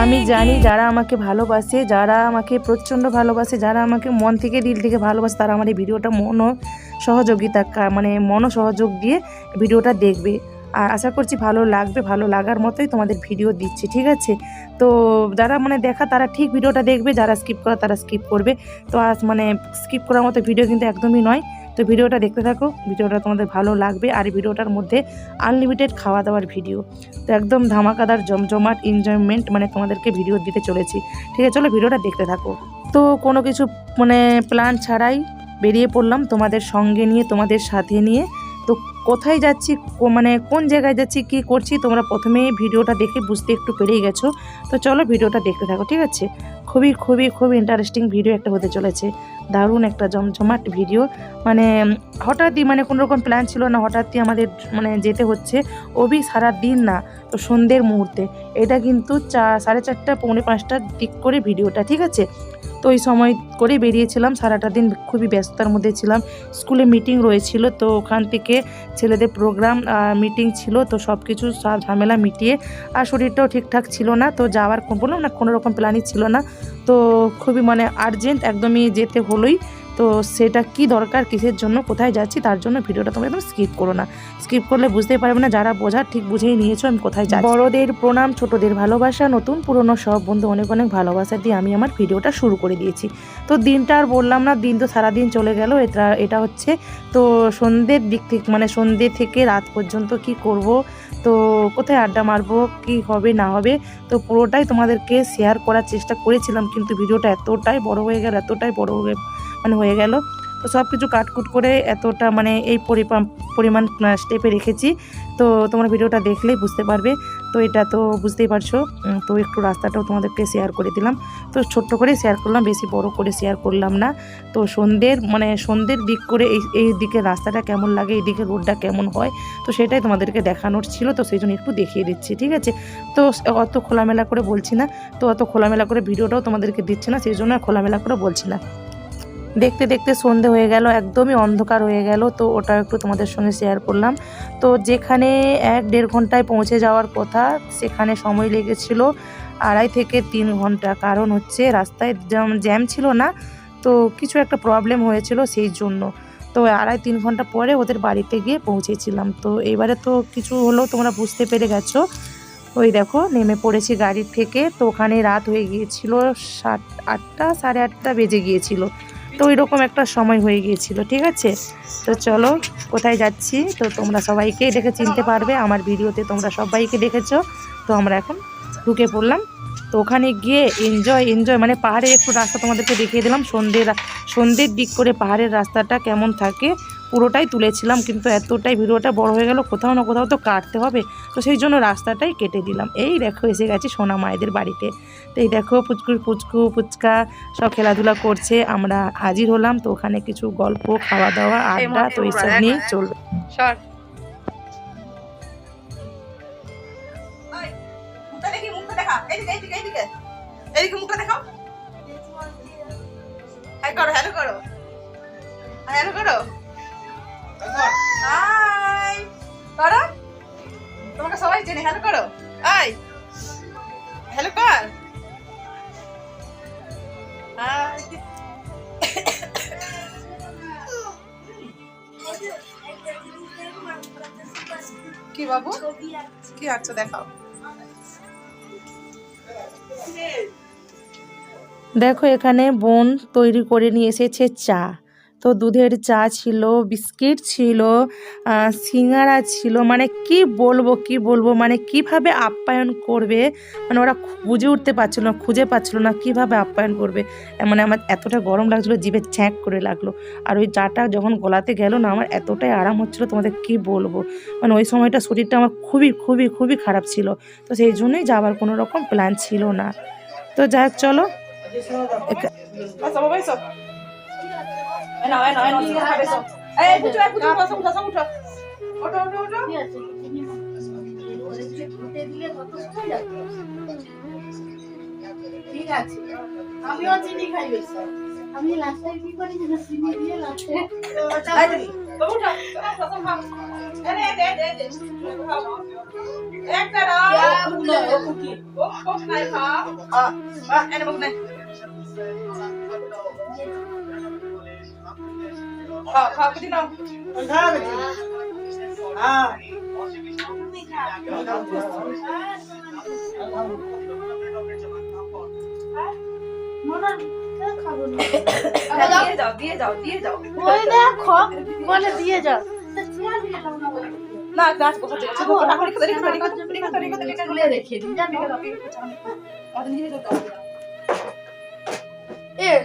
আমি জানি যারা আমাকে ভালোবাসে, যারা আমাকে প্রচণ্ড ভালোবাসে, যারা আমাকে মন থেকে দিল থেকে ভালোবাসে, তারা আমার এই ভিডিওটা সহযোগিতা মানে মনোসহযোগ দিয়ে ভিডিওটা দেখবে। আর আশা করছি ভালো লাগবে, ভালো লাগার মতোই তোমাদের ভিডিও দিচ্ছি, ঠিক আছে? তো যারা মানে দেখা তারা ঠিক ভিডিওটা দেখবে, যারা স্কিপ করা তারা স্কিপ করবে। তো মানে স্কিপ করার মতো ভিডিও কিন্তু একদমই নয়। তো ভিডিওটা দেখতে থাকো, ভিডিওটা তোমাদের ভালো লাগবে। আর এই ভিডিওটার মধ্যে আনলিমিটেড খাওয়া দাওয়ার ভিডিও, তো একদম ধামাকাদার জমজমাট এনজয়মেন্ট মানে তোমাদেরকে ভিডিও দিতে চলেছি, ঠিক আছে? চলো ভিডিওটা দেখতে থাকো। তো কোনো কিছু মানে প্ল্যান ছাড়াই বেরিয়ে পড়লাম তোমাদের সঙ্গে নিয়ে, তোমাদের সাথে নিয়ে। তো কোথায় যাচ্ছি, মানে কোন জায়গায় যাচ্ছি, কী করছি, তোমরা প্রথমেই ভিডিওটা দেখে বুঝতে একটু পেরেই গেছো। তো চলো ভিডিওটা দেখতে থাকো, ঠিক আছে? খুবই খুবই খুবই ইন্টারেস্টিং ভিডিও একটা হতে চলেছে, দারুণ একটা জমজমাট ভিডিও। মানে হঠাৎই, মানে কোনো রকম প্ল্যান ছিল না, হঠাৎই আমাদের মানে যেতে হচ্ছে, ওবি সারা দিন না, তো সন্ধ্যের মুহূর্তে। এটা কিন্তু 4:30 পৌনে 5টার দিক করে ভিডিওটা, ঠিক আছে? তো ওই সময় করে বেরিয়েছিলাম, সারাটা দিন খুবই ব্যস্ততার মধ্যে ছিলাম। স্কুলে মিটিং রয়েছিল, তো ওখান থেকে ছেলেদের প্রোগ্রাম মিটিং ছিল, তো সব কিছু সব ঝামেলা মিটিয়ে আর শরীরটাও ঠিকঠাক ছিল না, তো যাওয়ার বললাম না কোনো রকম প্ল্যানই ছিল না। তো খুবই মানে আর্জেন্ট একদমই যেতে হলোই। তো সেটা কি দরকার, কিসের জন্য, কোথায় যাচ্ছি, তার জন্য ভিডিওটা তোমরা একদম স্কিপ করো না। স্কিপ করলে বুঝতেই পারবে না, যারা বোঝার ঠিক বুঝেই নিয়েছো আমি কোথায় যাচ্ছি। বড়দের প্রণাম, ছোটদের ভালোবাসা, নতুন পুরনো সব বন্ধু অনেক অনেক ভালোবাসা দিয়ে আমি আমার ভিডিওটা শুরু করে দিয়েছি। তো দিনটা আর বললাম না, দিন তো সারাদিন চলে গেল। এটা হচ্ছে তো সন্ধ্যের দিক থেকে, মানে সন্ধ্যে থেকে রাত পর্যন্ত কি করব, তো কোথায় আড্ডা মারবো, কি হবে না হবে, তো পুরোটাই তোমাদেরকে শেয়ার করার চেষ্টা করেছিলাম। কিন্তু ভিডিওটা এতটাই বড় হয়ে গেল, এতটাই বড় হয়ে গেল। তো সব কিছু কাটকুট করে এতটা মানে এই পরিমাণ স্টেপে রেখেছি। তো তোমরা ভিডিওটা দেখলেই বুঝতে পারবে। তো এটা তো বুঝতেই পারছো। তো একটু রাস্তাটাও তোমাদেরকে শেয়ার করে দিলাম। তো ছোট্ট করে শেয়ার করলাম, বেশি বড় করে শেয়ার করলাম না। তো সন্ধ্যের দিক করে এই দিকে রাস্তাটা কেমন লাগে, এই দিকে রোডটা কেমন হয়, তো সেটাই তোমাদেরকে দেখানোর ছিল। তো সেই জন্য একটু দেখিয়ে দিচ্ছি, ঠিক আছে? তো অত খোলামেলা করে বলছি না, তো অত খোলামেলা করে ভিডিওটাও তোমাদেরকে দিচ্ছি না, সেই জন্য খোলামেলা করে বলছি না। দেখতে দেখতে সন্ধে হয়ে গেল, একদমই অন্ধকার হয়ে গেল। তো ওটা একটু তোমাদের সঙ্গে শেয়ার করলাম। তো যেখানে 1-1.5 ঘন্টায় পৌঁছে যাওয়ার কথা, সেখানে সময় লেগেছিল 2.5 থেকে 3 ঘন্টা। কারণ হচ্ছে রাস্তায় জ্যাম ছিল না, তো কিছু একটা প্রবলেম হয়েছিল সেই জন্য। তো 2.5-3 ঘন্টা পরে ওদের বাড়িতে গিয়ে পৌঁছেছিলাম। তো এবারে তো কিছু হলেও তোমরা বুঝতে পেরে গেছো। ওই দেখো নেমে পড়েছি গাড়ি থেকে। তো ওখানে রাত হয়ে গিয়েছিল 8টা 8:30 বেজে গিয়েছিল। তো ওই রকম একটা সময় হয়ে গিয়েছিল, ঠিক আছে? তো চলো কোথায় যাচ্ছি, তো তোমরা সবাইকেই দেখে চিনতে পারবে, আমার ভিডিওতে তোমরা সবাইকে দেখেছো। তো আমরা এখন ঢুকে পড়লাম। তো ওখানে গিয়ে এনজয় মানে পাহাড়ের একটু রাস্তা তোমাদেরকে দেখিয়ে দিলাম। সন্ধ্যের দিক করে পাহাড়ের রাস্তাটা কেমন থাকে পুরোটাই তুলেছিলাম, কিন্তু এতটাই ভিডিওটা বড় হয়ে গেল, কোথাও না কোথাও তো কাটতে হবে, তো সেই জন্য রাস্তাটাই কেটে দিলাম। এই দেখো এসে গেছি সোনা মায়েদের বাড়িতে। তো এই দেখো ফুচকা সব খেলাধুলা করছে, আমরা হাজির হলাম। তো ওখানে কিছু গল্প, খাওয়া দাওয়া, আড্ডা, তো এইসব নিয়ে চলবে। তোমাকে সবাই চেনে, হ্যালো করো। এই হ্যালো কর। কি বাবু, কি আছো দেখাও। দেখো এখানে বোন তৈরি করে নিয়ে এসেছে চা। তো দুধের চা ছিল, বিস্কিট ছিল, সিঙ্গারা ছিল। মানে কি বলবো মানে কিভাবে আপ্যায়ন করবে, মানে ওরা খুঁজে পাচ্ছিল না কিভাবে আপ্যায়ন করবে। মানে আমার এতটা গরম লাগছিলো, জিভে ছ্যাঁক করে লাগলো। আর ওই চাটা যখন গলাতে গেল না, আমার এতটাই আরাম হচ্ছিলো, তোমাদের কি বলবো। মানে ওই সময়টা শরীরটা আমার খুবই খুবই খুবই খারাপ ছিল। তো সেই জন্যই যাওয়ার কোনো রকম প্ল্যান ছিল না। তো যাই হোক চলো। ঠিক আছে, আমিও চিনি খাই বেশি। আমি লাস্টে কি করি যে চিনি দিয়ে লাস্টে একটা দাও ও কুকি ও কোক নাই খাও এনে বক নাই খাও কি নাও দিয়ে যাও ওই দেখো বলে দিয়ে যাও না গাছ কোথা থেকে খুলে রেখে দিন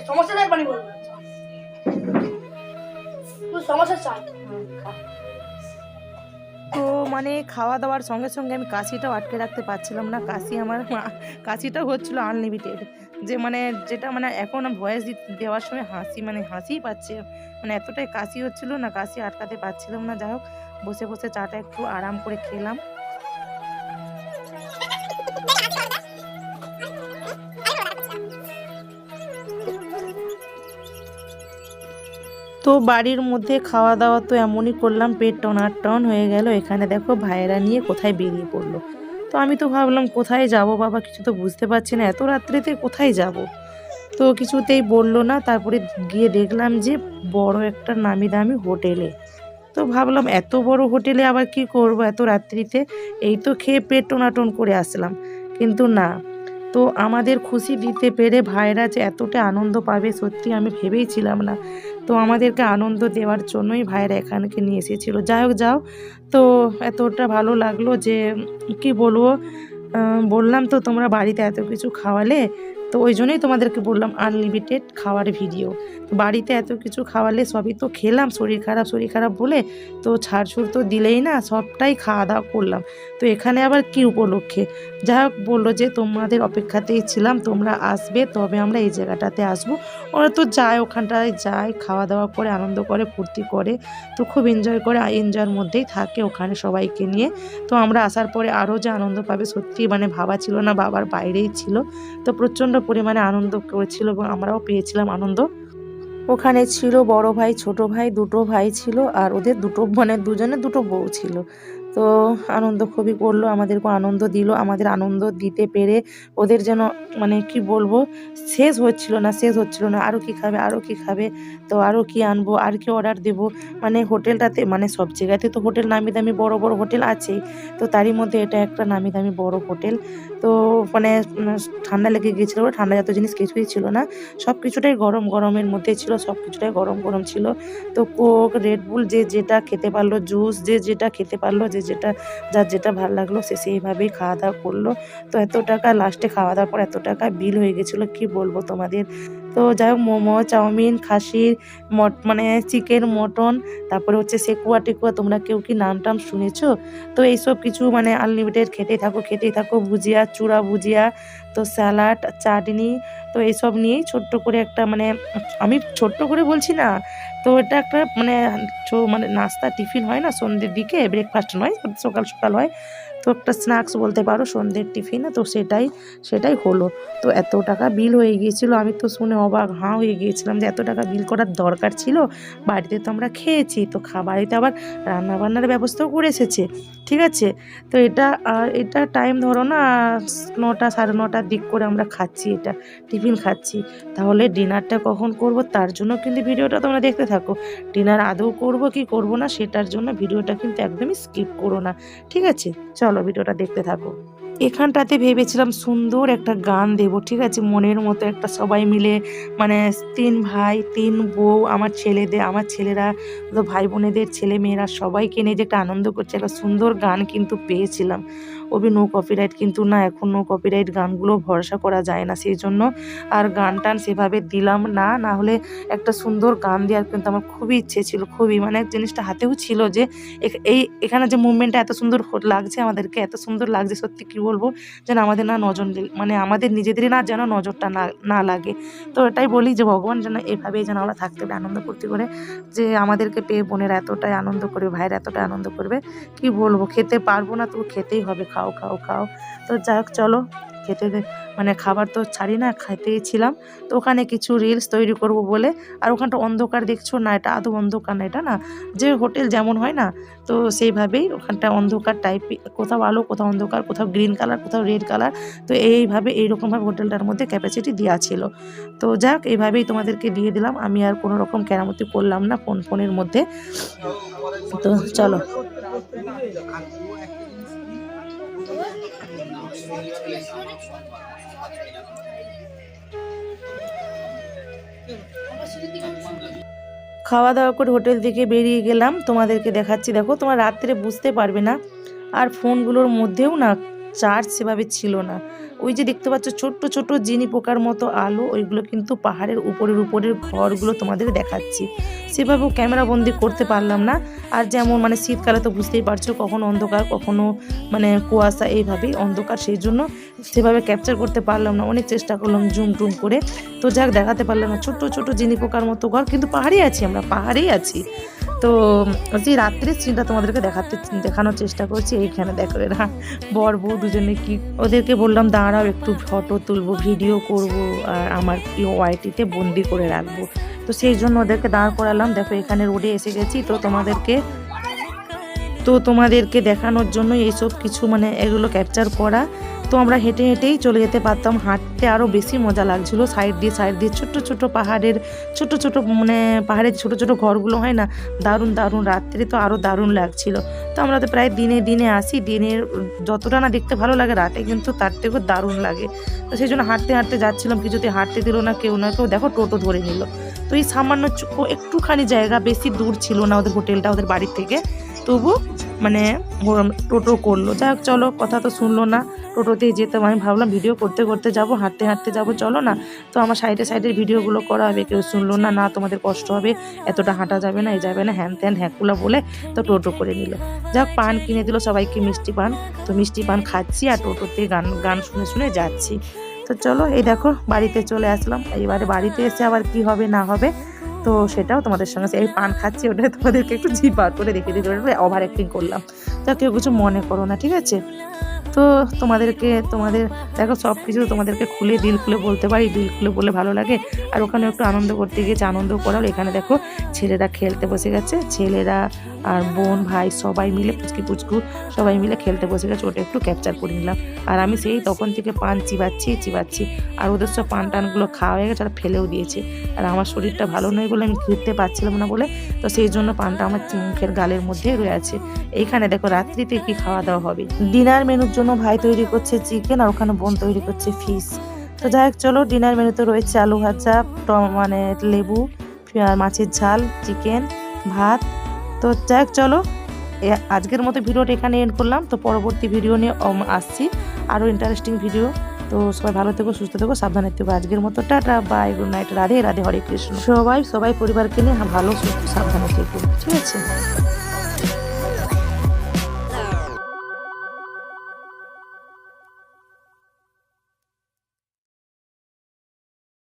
সমস্যা নাই পানি বলবো সমস্যা চাই তো মানে খাওয়া দাওয়ার সঙ্গে সঙ্গে আমি কাশিটাও আটকে রাখতে পারছিলাম না। কাশিটাও হচ্ছিল আনলিমিটেড, যে মানে যেটা মানে এখন ভয়েস দেওয়ার সময় হাসিই পাচ্ছে, মানে এতটাই কাশি হচ্ছিল না, কাশি আটকাতে পারছিলাম না। যাই হোক বসে বসে চাটা একটু আরাম করে খেলাম। তো বাড়ির মধ্যে খাওয়া দাওয়া তো এমনই করলাম, পেট টন হয়ে গেল। এখানে দেখো ভাইয়েরা নিয়ে কোথায় বেরিয়ে পড়লো। তো আমি তো ভাবলাম কোথায় যাব বাবা, কিছু তো বুঝতে পারছি না, এত রাত্রিতে কোথায় যাব। তো কিছুতেই বললো না। তারপরে গিয়ে দেখলাম যে বড় একটা নামি দামি হোটেলে। তো ভাবলাম এত বড় হোটেলে আবার কি করব এত রাত্রিতে, এই তো খেয়ে পেট টোনাটন করে আসলাম, কিন্তু না। তো আমাদের খুশি দিতে পেরে ভাইরা যে এতটা আনন্দ পাবে সত্যি আমি ভেবেইছিলাম না। তো আমাদেরকে আনন্দ দেওয়ার জন্যই ভাইরা এখানকে নিয়ে এসেছিলো। যাই হোক যাও, তো এতটা ভালো লাগলো যে কি বলবো। বললাম তো তোমরা বাড়িতে এত কিছু খাওয়ালে, তো ওই জন্যই তোমাদেরকে বললাম আনলিমিটেড খাওয়ার ভিডিও। তো বাড়িতে এত কিছু খাওয়ালে সবই তো খেলাম, শরীর খারাপ বলে তো ছাড়ছুড় তো দিলেই না, সবটাই খাওয়া দাওয়া করলাম। তো এখানে আবার কি উপলক্ষে, যাই হোক বললো যে তোমাদের অপেক্ষাতেই ছিলাম, তোমরা আসবে তবে আমরা এই জায়গাটাতে আসবো। ওরা তো যায়, ওখানটায় যায়, খাওয়া দাওয়া করে আনন্দ করে ফুর্তি করে, তো খুব এনজয় করে, এনজয়ের মধ্যেই থাকে ওখানে সবাইকে নিয়ে। তো আমরা আসার পরে আরও যে আনন্দ পাবে সত্যি মানে ভাবা ছিল না, বাবার বাইরেই ছিল। তো প্রচণ্ড পরিমাণে আনন্দ করেছিল এবং আমরাও পেয়েছিলাম আনন্দ। ওখানে ছিল বড় ভাই ছোট ভাই, দুটো ভাই ছিল, আর ওদের দুজনে দুটো বউ ছিল। তো আনন্দ খুবই করলো, আমাদেরকে আনন্দ দিল। আমাদের আনন্দ দিতে পেরে ওদের যেন মানে কি বলবো শেষ হচ্ছিল না, আরও কি খাবে, তো আরও কি আনবো, আর কি অর্ডার দেবো। মানে হোটেলটাতে মানে সব জায়গাতে তো হোটেল নামি দামি বড় হোটেল আছেই, তো তারই মধ্যে এটা একটা নামি দামি বড় হোটেল। তো মানে ঠান্ডা লেগে গিয়েছিলো, ঠান্ডা জাতীয় জিনিস কিছুই ছিল না, সব কিছুটাই গরমের মধ্যে ছিল, সব কিছুটাই গরম ছিল। তো কোক, রেডবুল যে যেটা খেতে পারলো, জুস যে যেটা খেতে পারলো, যার যেটা ভালো লাগলো সে সেইভাবেই খাওয়া দাওয়া করলো। তো এত টাকা লাস্টে খাওয়া দাওয়ার পর এত টাকা বিল হয়ে গেছিলো কি বলবো তোমাদের। তো যাই হোক মোমো, চাউমিন, খাসির মানে চিকেন, মটন, তারপরে হচ্ছে সেকুয়া টেকুয়া, তোমরা কেউ কি নাম টাম শুনেছো? তো এইসব কিছু মানে আনলিমিটেড খেতেই থাকো, ভুজিয়া, চূড়া ভুজিয়া, তো স্যালাড, চাটনি, তো এইসব নিয়েই ছোট্ট করে একটা মানে আমি ছোট্ট করে বলছি না, তো এটা একটা মানে নাস্তা টিফিন হয় না সন্ধ্যের দিকে, ব্রেকফাস্ট নয়, সকাল হয়, তো একটা স্ন্যাক্স বলতে পারো সন্ধ্যের টিফিনে, তো সেটাই হলো। তো এত টাকা বিল হয়ে গিয়েছিল, আমি তো শুনে অবাক হাঁ হয়ে গিয়েছিলাম যে এত টাকা বিল করার দরকার ছিল। বাড়িতে তো আমরা খেয়েছি, তো বাড়িতে আবার রান্নাবান্নার ব্যবস্থাও করে এসেছে, ঠিক আছে। তো এটা টাইম ধরো না 9টা 9:30 দিক করে আমরা খাচ্ছি, এটা টিফিন খাচ্ছি। তাহলে ডিনারটা কখন করব তার জন্য কিন্তু ভিডিওটা তোমরা দেখতে থাকো। ডিনার আদৌ করব কি করব না সেটার জন্য ভিডিওটা কিন্তু একদমই স্কিপ করো না, ঠিক আছে। চলো ভিডিওটা দেখতে থাকো। এখানটাতে ভেবেছিলাম সুন্দর একটা গান দেব, ঠিক আছে, মনের মতো একটা সবাই মিলে, মানে 3 ভাই 3 বউ, আমার ছেলেরা, তো ভাই বোনেদের ছেলে মেয়েরা সবাইকে নিয়ে যে একটা আনন্দ করছে, একটা সুন্দর গান কিন্তু পেয়েছিলাম। নো কপিরাইট কিন্তু না, এখন নো কপিরাইট গানগুলো ভরসা করা যায় না, সেই জন্য আর গান টান সেভাবে দিলাম না। না হলে একটা সুন্দর গান দেওয়ার কিন্তু আমার খুবই ইচ্ছে ছিল, খুবই মানে জিনিসটা হাতেও ছিল যে এখানে যে মুভমেন্টটা এত সুন্দর লাগছে, আমাদেরকে এত সুন্দর লাগছে সত্যি কি বলবো, যেন আমাদের না নজর মানে আমাদের নিজেদেরই না যেন নজরটা না লাগে। তো এটাই বলি যে ভগবান যেন এভাবেই যেন আমরা থাকতে হবে আনন্দ করতে করে, যে আমাদেরকে পেয়ে বোনেরা এতটাই আনন্দ করবে, ভাইরা এতটাই আনন্দ করবে কি বলবো। খেতে পারবো না, তো খেতেই হবে, খাও। তো যাই হোক চলো মানে খাবার তো ছাড়ি না, খাইতেই ছিলাম। তো ওখানে কিছু রিলস তৈরি করব বলে, আর ওখানটা অন্ধকার দেখছো না, এটা আদৌ অন্ধকার না, এটা না যে হোটেল যেমন হয় না, তো সেইভাবেই ওখানটা অন্ধকার টাইপ, কোথাও আলো কোথাও অন্ধকার, কোথাও গ্রিন কালার কোথাও রেড কালার। তো এইভাবে এইরকমভাবে হোটেলটার মধ্যে ক্যাপাসিটি দেওয়া ছিল। তো যাক, এইভাবেই তোমাদেরকে দিয়ে দিলাম। আমি আর কোনো রকম কেরামতি করলাম না ফোনের মধ্যে। তো চলো, খাওয়া দাওয়া করে হোটেল থেকে বেরিয়ে গেলাম। তোমাদেরকে দেখাচ্ছি, দেখো তোমার রাত্রে বুঝতে পারবে না। আর ফোনগুলোর মধ্যেও না চার্জ সেভাবে ছিল না। ওই যে দেখতে পাচ্ছ ছোট্ট ছোট্ট জিনি পোকার মতো আলো, ওইগুলো কিন্তু পাহাড়ের উপরের ঘরগুলো তোমাদের দেখাচ্ছি। সেভাবেও ক্যামেরা বন্দি করতে পারলাম না। আর যেমন মানে শীতকালে তো বুঝতেই পারছো, কখনো অন্ধকার কখনো মানে কুয়াশা, এইভাবেই অন্ধকার, সেই জন্য সেভাবে ক্যাপচার করতে পারলাম না। অনেক চেষ্টা করলাম জুম টুম করে, তো যাক দেখাতে পারলাম না। ছোট্ট ছোট্ট জিনি পোকার মতো ঘর, কিন্তু পাহাড়েই আছি, আমরা পাহাড়েই আছি। তো সেই রাত্রের সিনটা তোমাদেরকে দেখানোর চেষ্টা করছি। এইখানে দেখো এরা বর বউ দুজনে কি, ওদেরকে বললাম দাঁড়াও একটু ফটো তুলবো, ভিডিও করব, আর আমার ওয়াইটিতে বন্দি করে রাখবো। তো সেই জন্য ওদেরকে দাঁড় করালাম। দেখো এখানে রোডে এসে গেছি, তো তোমাদেরকে দেখানোর জন্য এইসব কিছু মানে এগুলো ক্যাপচার করা। তো আমরা হেঁটে হেঁটেই চলে যেতে পারতাম, হাঁটতে আরও বেশি মজা লাগছিল। সাইড দিয়ে ছোট্ট ছোট্ট পাহাড়ের ছোট মানে পাহাড়ের ছোট ছোট ঘরগুলো হয় না, দারুণ দারুণ। রাত্রে তো আরও দারুণ লাগছিল। তো আমরা তো প্রায় দিনে আসি, দিনের যতটা না দেখতে ভালো লাগে, রাতে কিন্তু তার থেকেও দারুণ লাগে। তো সেই জন্য হাঁটতে যাচ্ছিলাম, কিছুতে হাঁটতে দিল না কেউ না কেউ, দেখো টোটো ধরে নিল। তো এই সামান্য একটুখানি জায়গা, বেশি দূর ছিল না ওদের হোটেলটা ওদের বাড়ির থেকে, তবু মানে টোটো করলো। যাই হোক চলো, কথা তো শুনলো না, টোটোতেই যেতাম। আমি ভাবলাম ভিডিও করতে যাবো, হাঁটতে যাবো, চলো না। তো আমার সাইডের ভিডিওগুলো করা হবে, কেউ শুনলো না, না তোমাদের কষ্ট হবে, এতটা হাঁটা যাবে না, এই যাবে না, হ্যান ত্যান হ্যাঁকুলা বলে তো টোটো করে নিল। যাক পান কিনে দিল সবাইকে, মিষ্টি পান। তো মিষ্টি পান খাচ্ছি আর টোটোতে গান শুনে যাচ্ছি। তো চলো, এই দেখো বাড়িতে চলে আসলাম। এইবারে বাড়িতে এসে আবার কি হবে না হবে তো সেটাও তোমাদের সঙ্গে, এই পান খাচ্ছি ওটা তোমাদেরকে একটু জিভ বার করে দেখে দিতে, ওভার অ্যাক্টিং করলাম। তা কেউ কিছু মনে করো না, ঠিক আছে। তো তোমাদের দেখো সব কিছু তোমাদেরকে দিল খুলে বলতে পারি, দিল খুলে বলে ভালো লাগে। আর ওখানে একটু আনন্দ করতে গিয়েছে, আনন্দ করার। এখানে দেখো ছেলেরা খেলতে বসে গেছে, ছেলেরা আর বোন ভাই সবাই মিলে পুচকু সবাই মিলে খেলতে বসে গেছে, ওটা একটু ক্যাপচার করে নিলাম। আর আমি সেই তখন থেকে পান চিবাচ্ছি। আর ওদের সব পান টানগুলো খাওয়া হয়ে গেছে, আর ফেলেও দিয়েছে। আর আমার শরীরটা ভালো নয় বলে আমি ঘুরতে পারছিলাম না বলে, তো সেই জন্য পানটা আমার মুখের গালের মধ্যে রয়ে আছে। এইখানে দেখো রাত্রিতে কি খাওয়া দাওয়া হবে। ডিনার মেনুর জন্য ভাই তৈরি করছে চিকেন, আর ওখানে বোন তৈরি করছে ফিশ। তো যাই হোক চলো, ডিনার মেনুতে রয়েছে আলু ভাজা, মানে লেবু, মাছের ঝাল, চিকেন, ভাত। তো যাই হোক চলো, আজকের মতো ভিডিওটা এখানে এন্ড করলাম। তো পরবর্তী ভিডিও নিয়ে আসছি, আরও ইন্টারেস্টিং ভিডিও। তো সবাই ভালো থেকো, সুস্থ থেকো, সাবধানে থেকো। আজকের মতো tata, bye, good night, Radhe Radhe, Hare Krishna. সবাই পরিবারকে নিয়ে ভালো সুস্থ সাবধানে থেকো, ঠিক আছে।